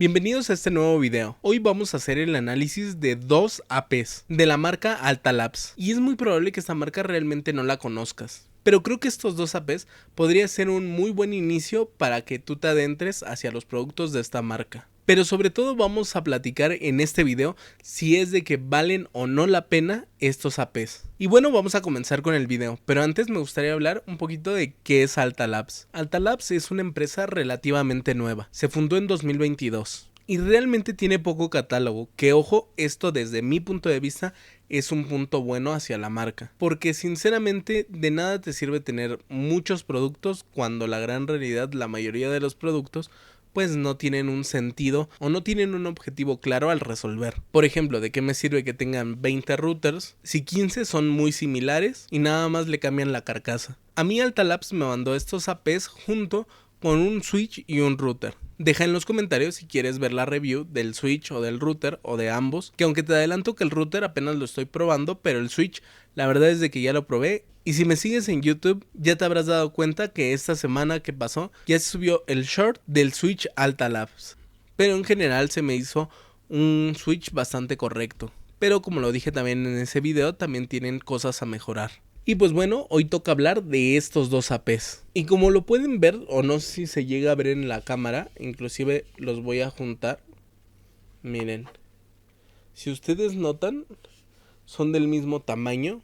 Bienvenidos a este nuevo video. Hoy vamos a hacer el análisis de dos APs de la marca Altalabs y es muy probable que esta marca realmente no la conozcas. Pero creo que estos dos APs podría ser un muy buen inicio para que tú te adentres hacia los productos de esta marca. Pero sobre todo vamos a platicar en este video si es de que valen o no la pena estos APs. Y bueno, vamos a comenzar con el video, pero antes me gustaría hablar un poquito de qué es Altalabs. Altalabs es una empresa relativamente nueva, se fundó en 2022. Y realmente tiene poco catálogo, que ojo, esto desde mi punto de vista es un punto bueno hacia la marca. Porque sinceramente de nada te sirve tener muchos productos cuando la gran realidad, la mayoría de los productos, pues no tienen un sentido o no tienen un objetivo claro al resolver. Por ejemplo, ¿de qué me sirve que tengan 20 routers si 15 son muy similares y nada más le cambian la carcasa? A mí Altalabs me mandó estos APs junto con un switch y un router. Deja en los comentarios si quieres ver la review del switch o del router o de ambos, que aunque te adelanto que el router apenas lo estoy probando, pero el switch la verdad es de que ya lo probé. Y si me sigues en YouTube ya te habrás dado cuenta que esta semana que pasó ya se subió el short del switch Altalabs. Pero en general se me hizo un switch bastante correcto. Pero como lo dije también en ese video, también tienen cosas a mejorar. Y pues bueno, hoy toca hablar de estos dos APs. Y como lo pueden ver, o no sé si se llega a ver en la cámara, inclusive los voy a juntar. Miren, si ustedes notan, son del mismo tamaño.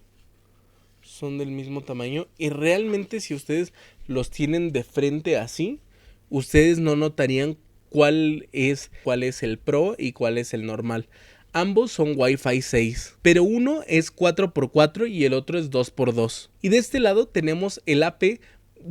Y realmente si ustedes los tienen de frente así, ustedes no notarían cuál es el Pro y cuál es el normal. Ambos son Wi-Fi 6, pero uno es 4x4 y el otro es 2x2. Y de este lado tenemos el AP,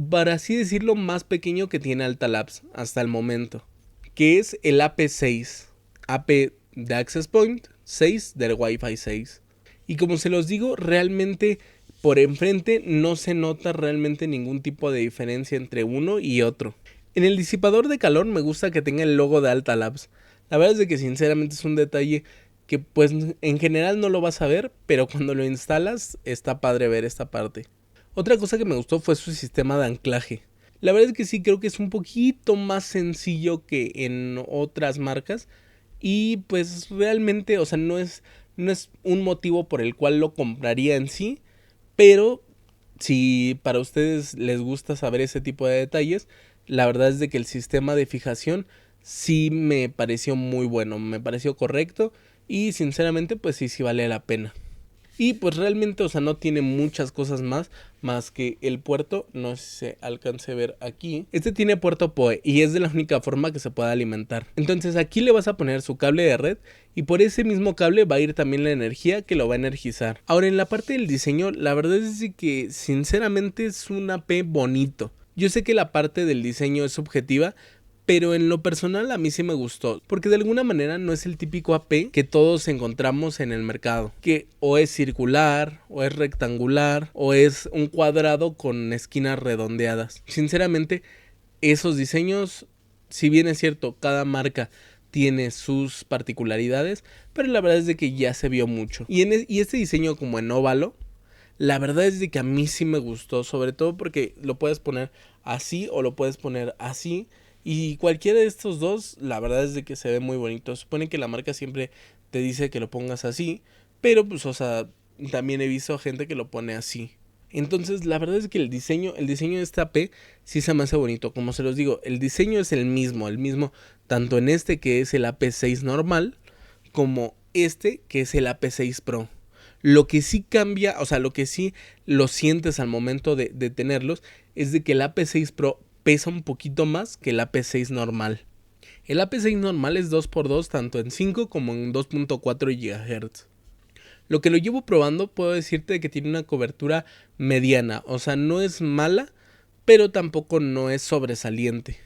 para así decirlo, más pequeño que tiene Altalabs hasta el momento, que es el AP6, AP de Access Point 6 del Wi-Fi 6. Y como se los digo, realmente por enfrente no se nota realmente ningún tipo de diferencia entre uno y otro. En el disipador de calor me gusta que tenga el logo de Altalabs. La verdad es de que sinceramente es un detalle que pues en general no lo vas a ver, pero cuando lo instalas está padre ver esta parte. Otra cosa que me gustó fue su sistema de anclaje. La verdad es que sí creo que es un poquito más sencillo que en otras marcas y pues realmente, o sea, no es un motivo por el cual lo compraría en sí, pero si para ustedes les gusta saber ese tipo de detalles, la verdad es de que el sistema de fijación sí me pareció muy bueno, me pareció correcto y sinceramente pues sí vale la pena. Y pues realmente, o sea, no tiene muchas cosas más que el puerto, no sé si se alcance a ver aquí. Este tiene puerto PoE y es de la única forma que se puede alimentar. Entonces aquí le vas a poner su cable de red y por ese mismo cable va a ir también la energía que lo va a energizar. Ahora en la parte del diseño, la verdad es que sinceramente es un AP bonito. Yo sé que la parte del diseño es subjetiva, pero en lo personal a mí sí me gustó, porque de alguna manera no es el típico AP que todos encontramos en el mercado, que o es circular, o es rectangular, o es un cuadrado con esquinas redondeadas. Sinceramente, esos diseños, si bien es cierto, cada marca tiene sus particularidades, pero la verdad es de que ya se vio mucho. Y este diseño como en óvalo, la verdad es de que a mí sí me gustó, sobre todo porque lo puedes poner así o lo puedes poner así. Y cualquiera de estos dos, la verdad es de que se ve muy bonito. Supone que la marca siempre te dice que lo pongas así, pero pues, o sea, también he visto gente que lo pone así. Entonces, la verdad es que el diseño de esta AP sí se me hace bonito. Como se los digo, el diseño es el mismo tanto en este que es el AP6 normal, como este que es el AP6 Pro. Lo que sí cambia, o sea, lo que sí lo sientes al momento de tenerlos, es de que el AP6 Pro pesa un poquito más que el AP6 normal. El AP6 normal es 2x2 tanto en 5 como en 2.4 GHz. Lo que lo llevo probando, puedo decirte que tiene una cobertura mediana, o sea, no es mala, pero tampoco no es sobresaliente.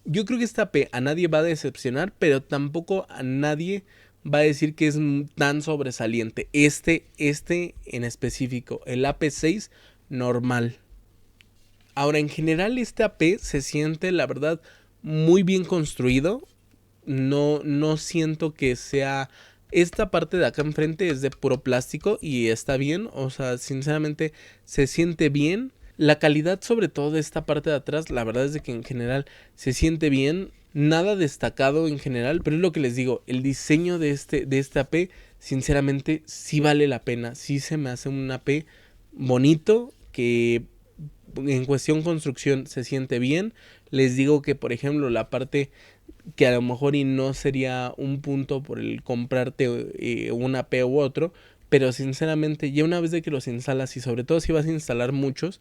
Yo creo que esta AP a nadie va a decepcionar, pero tampoco a nadie va a decir que es tan sobresaliente. Este en específico, el AP6 normal. Ahora, en general este AP se siente, la verdad, muy bien construido. No siento que sea... Esta parte de acá enfrente es de puro plástico y está bien. O sea, sinceramente se siente bien. La calidad sobre todo de esta parte de atrás, la verdad es de que en general se siente bien. Nada destacado en general, pero es lo que les digo, el diseño de este AP, sinceramente, sí vale la pena. Sí se me hace un AP bonito, que en cuestión construcción se siente bien. Les digo que, por ejemplo, la parte que a lo mejor y no sería un punto por el comprarte un AP u otro, pero sinceramente ya una vez de que los instalas y sobre todo si vas a instalar muchos,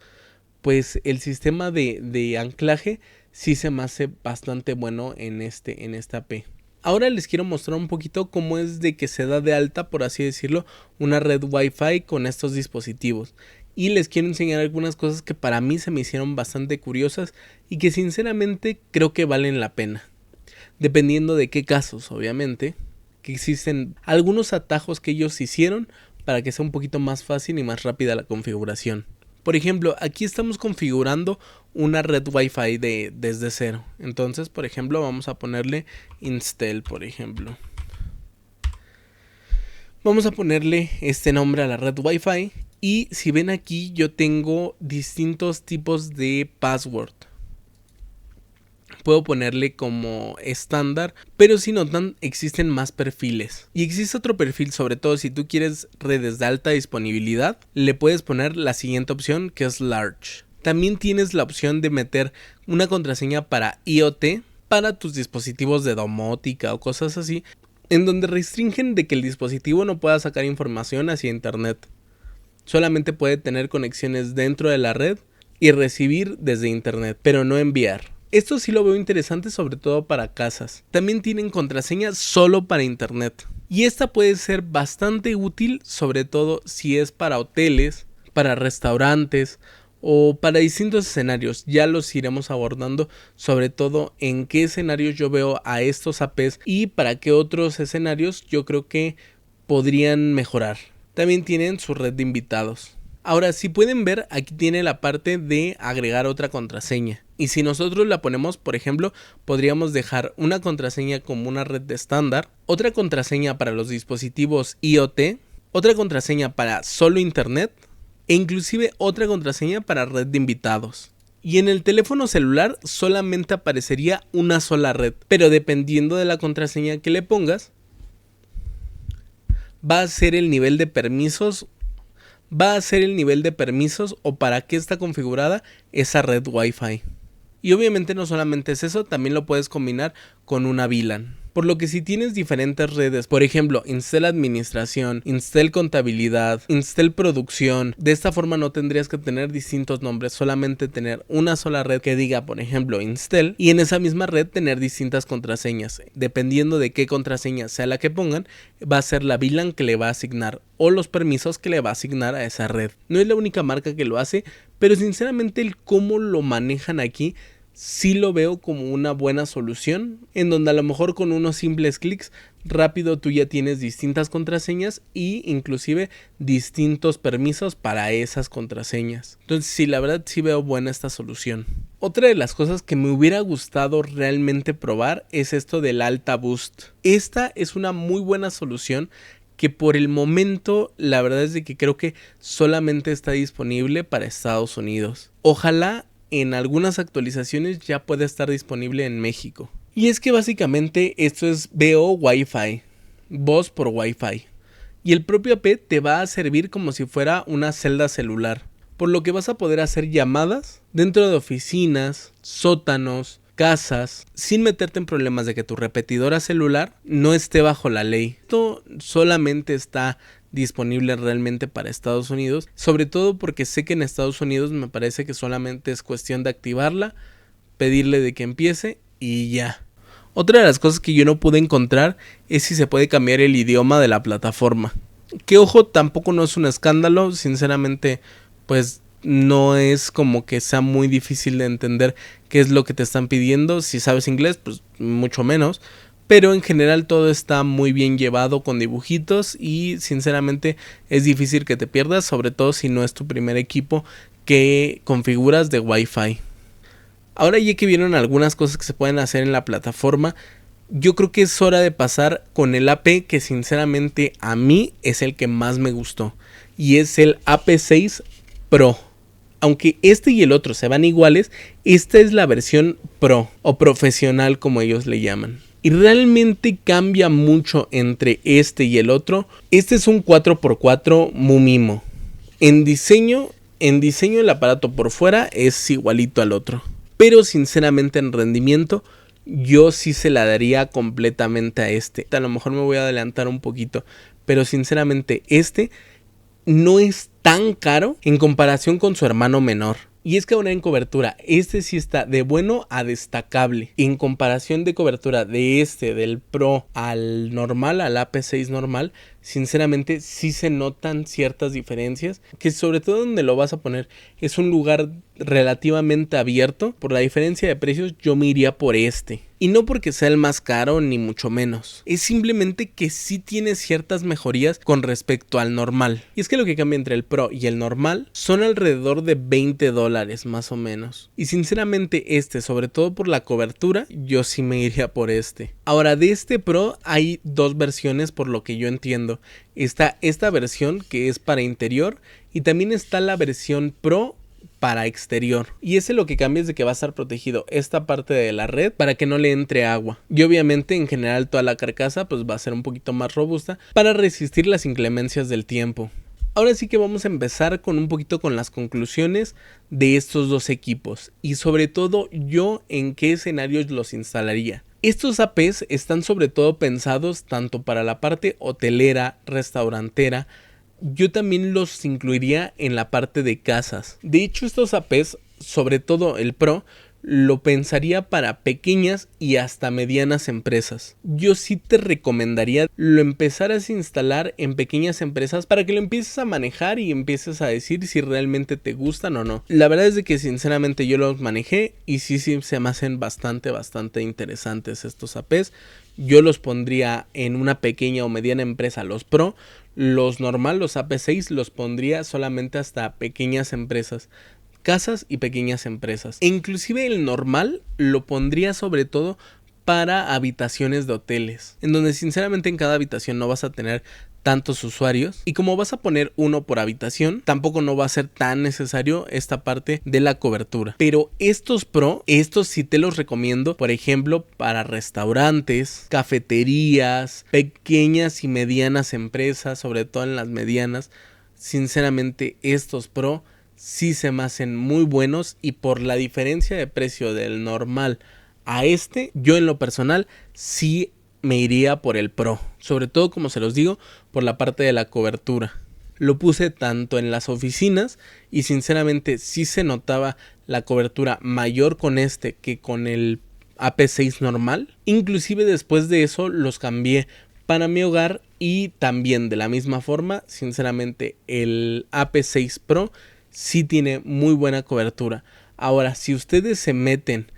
pues el sistema de anclaje sí se me hace bastante bueno en esta AP. Ahora les quiero mostrar un poquito cómo es de que se da de alta, por así decirlo, una red Wi-Fi con estos dispositivos. Y les quiero enseñar algunas cosas que para mí se me hicieron bastante curiosas y que sinceramente creo que valen la pena. Dependiendo de qué casos, obviamente, que existen algunos atajos que ellos hicieron para que sea un poquito más fácil y más rápida la configuración. Por ejemplo, aquí estamos configurando una red Wi-Fi desde cero. Entonces, por ejemplo, vamos a ponerle install, por ejemplo. Vamos a ponerle este nombre a la red Wi-Fi. Y si ven aquí, yo tengo distintos tipos de password. Puedo ponerle como estándar, pero si notan existen más perfiles. Y existe otro perfil, sobre todo si tú quieres redes de alta disponibilidad, le puedes poner la siguiente opción, que es large. También tienes la opción de meter una contraseña para IoT, para tus dispositivos de domótica o cosas así, en donde restringen de que el dispositivo no pueda sacar información hacia internet. Solamente puede tener conexiones dentro de la red y recibir desde internet, pero no enviar. Esto sí lo veo interesante, sobre todo para casas. También tienen contraseñas solo para internet. Y esta puede ser bastante útil, sobre todo si es para hoteles, para restaurantes o para distintos escenarios. Ya los iremos abordando, sobre todo en qué escenarios yo veo a estos APs y para qué otros escenarios yo creo que podrían mejorar. También tienen su red de invitados. Ahora, si pueden ver, aquí tiene la parte de agregar otra contraseña. Y si nosotros la ponemos, por ejemplo, podríamos dejar una contraseña como una red de estándar, otra contraseña para los dispositivos IoT, otra contraseña para solo internet e inclusive otra contraseña para red de invitados. Y en el teléfono celular solamente aparecería una sola red, pero dependiendo de la contraseña que le pongas, va a ser el nivel de permisos o para qué está configurada esa red Wi-Fi. Y obviamente no solamente es eso, también lo puedes combinar con una VLAN. Por lo que si tienes diferentes redes, por ejemplo, Instel Administración, Instel Contabilidad, Instel Producción, de esta forma no tendrías que tener distintos nombres, solamente tener una sola red que diga, por ejemplo, Instel, y en esa misma red tener distintas contraseñas. Dependiendo de qué contraseña sea la que pongan, va a ser la VLAN que le va a asignar o los permisos que le va a asignar a esa red. No es la única marca que lo hace, pero sinceramente el cómo lo manejan aquí sí lo veo como una buena solución, en donde a lo mejor con unos simples clics rápido tú ya tienes distintas contraseñas y inclusive distintos permisos para esas contraseñas. Entonces sí, la verdad sí veo buena esta solución. Otra de las cosas que me hubiera gustado realmente probar es esto del Alta Boost. Esta es una muy buena solución que por el momento la verdad es de que creo que solamente está disponible para Estados Unidos. Ojalá en algunas actualizaciones ya pueda estar disponible en México. Y es que básicamente esto es VO Wi-Fi, voz por Wi-Fi. Y el propio AP te va a servir como si fuera una celda celular, por lo que vas a poder hacer llamadas dentro de oficinas, sótanos, casas, sin meterte en problemas de que tu repetidora celular no esté bajo la ley. Esto solamente está disponible realmente para Estados Unidos, sobre todo porque sé que en Estados Unidos me parece que solamente es cuestión de activarla, pedirle de que empiece y ya. Otra de las cosas que yo no pude encontrar es si se puede cambiar el idioma de la plataforma, que ojo, tampoco no es un escándalo, sinceramente pues no es como que sea muy difícil de entender qué es lo que te están pidiendo. Si sabes inglés, pues mucho menos, pero en general todo está muy bien llevado con dibujitos y sinceramente es difícil que te pierdas, sobre todo si no es tu primer equipo que configuras de Wi-Fi. Ahora ya que vieron algunas cosas que se pueden hacer en la plataforma, yo creo que es hora de pasar con el AP que sinceramente a mí es el que más me gustó, y es el AP6 Pro. Aunque este y el otro se van iguales, esta es la versión Pro o profesional como ellos le llaman. Y realmente cambia mucho entre este y el otro. Este es un 4x4 muy mimo. En diseño el aparato por fuera es igualito al otro. Pero sinceramente en rendimiento yo sí se la daría completamente a este. A lo mejor me voy a adelantar un poquito, pero sinceramente este no es tan caro en comparación con su hermano menor. Y es que ahora en cobertura, este sí está de bueno a destacable. En comparación de cobertura de del Pro al normal, al AP6 normal, sinceramente sí se notan ciertas diferencias. Que sobre todo donde lo vas a poner es un lugar relativamente abierto. Por la diferencia de precios yo me iría por este. Y no porque sea el más caro ni mucho menos. Es simplemente que sí tiene ciertas mejorías con respecto al normal. Y es que lo que cambia entre el Pro y el normal son alrededor de $20 más o menos. Y sinceramente sobre todo por la cobertura, yo sí me iría por este. Ahora de este Pro hay dos versiones por lo que yo entiendo. Está esta versión que es para interior y también está la versión Pro para exterior. Y ese lo que cambia es de que va a estar protegido esta parte de la red para que no le entre agua. Y obviamente en general toda la carcasa pues va a ser un poquito más robusta para resistir las inclemencias del tiempo. Ahora sí que vamos a empezar con un poquito con las conclusiones de estos dos equipos y sobre todo yo en qué escenarios los instalaría. Estos APs están sobre todo pensados tanto para la parte hotelera, restaurantera. Yo también los incluiría en la parte de casas. De hecho, estos APs, sobre todo el Pro, lo pensaría para pequeñas y hasta medianas empresas. Yo sí te recomendaría lo empezaras a instalar en pequeñas empresas para que lo empieces a manejar y empieces a decir si realmente te gustan o no. La verdad es de que sinceramente yo los manejé y sí se me hacen bastante interesantes estos APs. Yo los pondría en una pequeña o mediana empresa, los Pro. Los normal, los AP6, los pondría solamente hasta pequeñas empresas, casas y pequeñas empresas. E inclusive el normal lo pondría sobre todo para habitaciones de hoteles, en donde sinceramente en cada habitación no vas a tener tantos usuarios y como vas a poner uno por habitación, tampoco no va a ser tan necesario esta parte de la cobertura. Pero estos Pro, estos sí te los recomiendo, por ejemplo, para restaurantes, cafeterías, pequeñas y medianas empresas, sobre todo en las medianas. Sinceramente estos Pro sí se me hacen muy buenos y por la diferencia de precio del normal a yo en lo personal sí me iría por el Pro, sobre todo como se los digo por la parte de la cobertura. Lo puse tanto en las oficinas y sinceramente sí se notaba la cobertura mayor con que con el AP6 normal. Inclusive después de eso los cambié para mi hogar y también de la misma forma, sinceramente el AP6 Pro sí tiene muy buena cobertura. Ahora, si ustedes se meten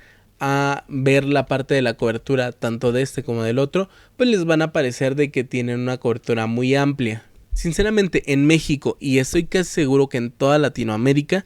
a ver la parte de la cobertura tanto de como del otro, pues les van a parecer de que tienen una cobertura muy amplia. Sinceramente en México y estoy casi seguro que en toda Latinoamérica,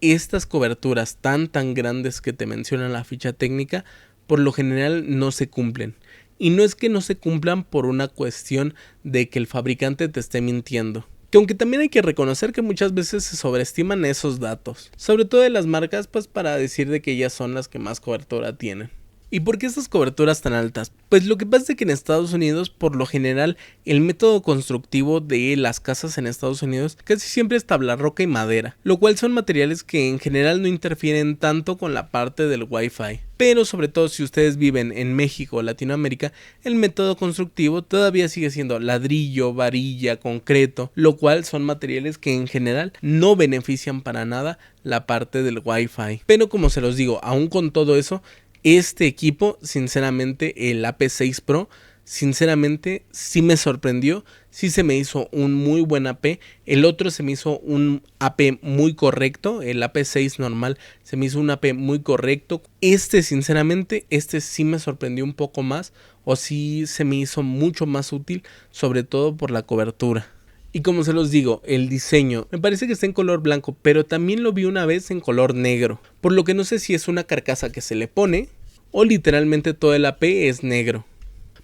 estas coberturas tan grandes que te mencionan la ficha técnica por lo general no se cumplen. Y no es que no se cumplan por una cuestión de que el fabricante te esté mintiendo. Que aunque también hay que reconocer que muchas veces se sobreestiman esos datos, sobre todo de las marcas, pues para decir de que ellas son las que más cobertura tienen. ¿Y por qué estas coberturas tan altas? Pues lo que pasa es que en Estados Unidos, por lo general, el método constructivo de las casas en Estados Unidos casi siempre es tabla roca y madera, lo cual son materiales que en general no interfieren tanto con la parte del Wi-Fi. Pero sobre todo si ustedes viven en México o Latinoamérica, el método constructivo todavía sigue siendo ladrillo, varilla, concreto, lo cual son materiales que en general no benefician para nada la parte del Wi-Fi. Pero como se los digo, aún con todo eso, este equipo, sinceramente, el AP6 Pro, sinceramente sí me sorprendió, sí se me hizo un muy buen AP. El otro se me hizo un AP muy correcto, el AP6 normal se me hizo un AP muy correcto. Sinceramente, sí me sorprendió un poco más, o sí se me hizo mucho más útil, sobre todo por la cobertura. Y como se los digo, el diseño me parece que está en color blanco, pero también lo vi una vez en color negro, por lo que no sé si es una carcasa que se le pone o literalmente todo el AP es negro.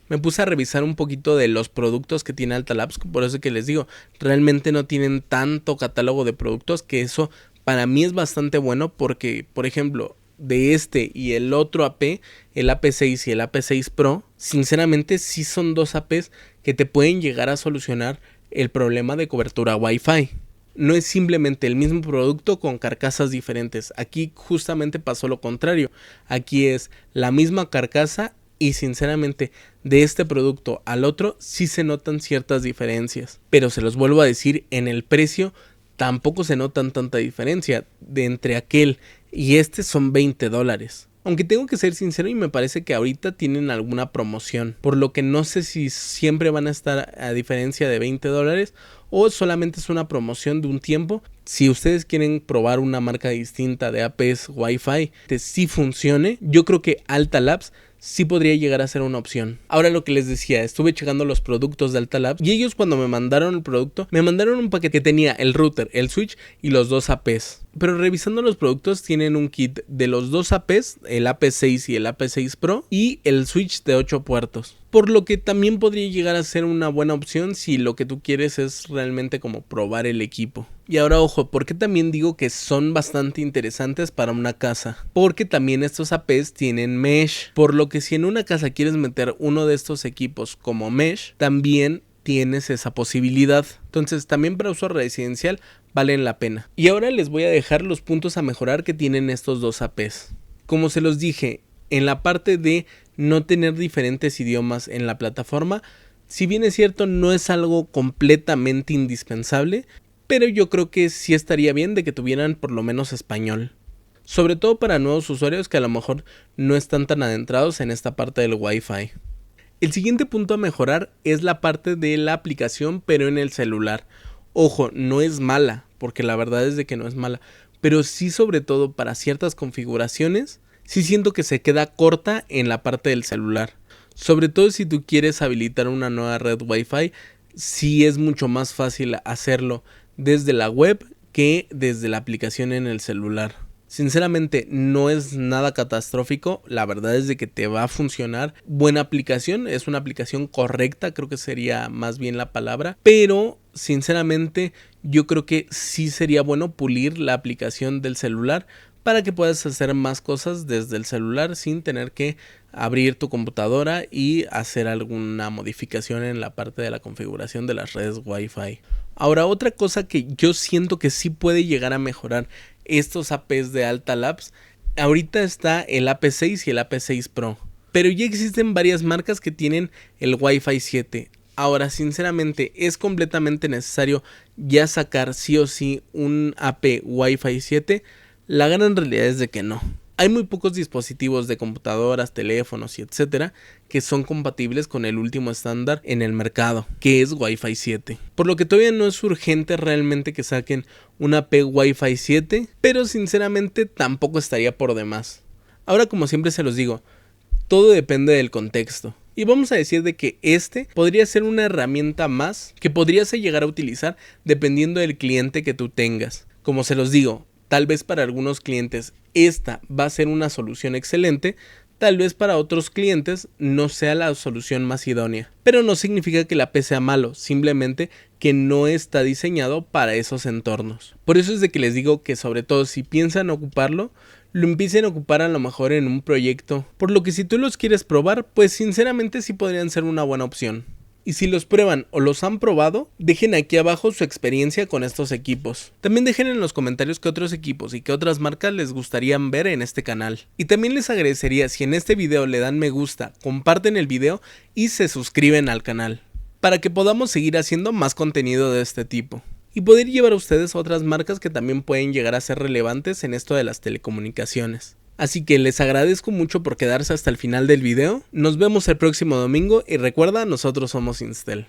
Me puse a revisar un poquito de los productos que tiene Alta Labs, por eso que les digo, realmente no tienen tanto catálogo de productos que eso para mí es bastante bueno porque, por ejemplo, de este y el otro AP, el AP6 y el AP6 Pro, sinceramente sí son dos APs que te pueden llegar a solucionar el problema de cobertura Wi-Fi. No es simplemente el mismo producto con carcasas diferentes. Aquí justamente pasó lo contrario. Aquí es la misma carcasa y sinceramente de este producto al otro sí se notan ciertas diferencias. Pero se los vuelvo a decir, en el precio tampoco se notan tanta diferencia. De entre aquel y este son $20. Aunque tengo que ser sincero y me parece que ahorita tienen alguna promoción, por lo que no sé si siempre van a estar a diferencia de $20 o solamente es una promoción de un tiempo. Si ustedes quieren probar una marca distinta de APs Wi-Fi que sí funcione, yo creo que Alta Labs sí podría llegar a ser una opción. Ahora, lo que les decía, estuve checando los productos de Alta Labs y ellos, cuando me mandaron el producto, me mandaron un paquete que tenía el router, el switch y los dos APs. Pero revisando los productos, tienen un kit de los dos APs, el AP6 y el AP6 Pro, y el switch de 8 puertos. Por lo que también podría llegar a ser una buena opción si lo que tú quieres es realmente como probar el equipo. Y ahora, ojo, ¿por qué también digo que son bastante interesantes para una casa? Porque también estos APs tienen mesh, por lo que si en una casa quieres meter uno de estos equipos como mesh, también tienes esa posibilidad. Entonces también para uso residencial valen la pena. Y ahora les voy a dejar los puntos a mejorar que tienen estos dos APs. Como se los dije, en la parte de no tener diferentes idiomas en la plataforma, si bien es cierto, no es algo completamente indispensable, pero yo creo que sí estaría bien de que tuvieran por lo menos español. Sobre todo para nuevos usuarios que a lo mejor no están tan adentrados en esta parte del Wi-Fi. El siguiente punto a mejorar es la parte de la aplicación, pero en el celular. Ojo, no es mala, porque la verdad es de que no es mala, pero sí, sobre todo para ciertas configuraciones, sí siento que se queda corta en la parte del celular. Sobre todo si tú quieres habilitar una nueva red Wi-Fi, sí es mucho más fácil hacerlo desde la web que desde la aplicación en el celular. Sinceramente no es nada catastrófico, la verdad es de que te va a funcionar. Buena aplicación, es una aplicación correcta, creo que sería más bien la palabra, pero sinceramente yo creo que sí sería bueno pulir la aplicación del celular para que puedas hacer más cosas desde el celular sin tener que abrir tu computadora y hacer alguna modificación en la parte de la configuración de las redes Wi-Fi. Ahora, otra cosa que yo siento que sí puede llegar a mejorar estos APs de Alta Labs, ahorita está el AP6 y el AP6 Pro, pero ya existen varias marcas que tienen el Wi-Fi 7. Ahora, sinceramente, ¿es completamente necesario ya sacar sí o sí un AP Wi-Fi 7? La gran realidad es de que no. Hay muy pocos dispositivos de computadoras, teléfonos y etcétera que son compatibles con el último estándar en el mercado, que es Wi-Fi 7. Por lo que todavía no es urgente realmente que saquen una AP Wi-Fi 7, pero sinceramente tampoco estaría por demás. Ahora, como siempre se los digo, todo depende del contexto. Y vamos a decir de que este podría ser una herramienta más que podrías llegar a utilizar dependiendo del cliente que tú tengas. Como se los digo, tal vez para algunos clientes esta va a ser una solución excelente, tal vez para otros clientes no sea la solución más idónea. Pero no significa que la AP sea malo, simplemente que no está diseñado para esos entornos. Por eso es de que les digo que, sobre todo si piensan ocuparlo, lo empiecen a ocupar a lo mejor en un proyecto. Por lo que si tú los quieres probar, pues sinceramente sí podrían ser una buena opción. Y si los prueban o los han probado, dejen aquí abajo su experiencia con estos equipos. También dejen en los comentarios qué otros equipos y qué otras marcas les gustarían ver en este canal. Y también les agradecería si en este video le dan me gusta, comparten el video y se suscriben al canal, para que podamos seguir haciendo más contenido de este tipo. Y poder llevar a ustedes a otras marcas que también pueden llegar a ser relevantes en esto de las telecomunicaciones. Así que les agradezco mucho por quedarse hasta el final del video. Nos vemos el próximo domingo y recuerda, nosotros somos Instel.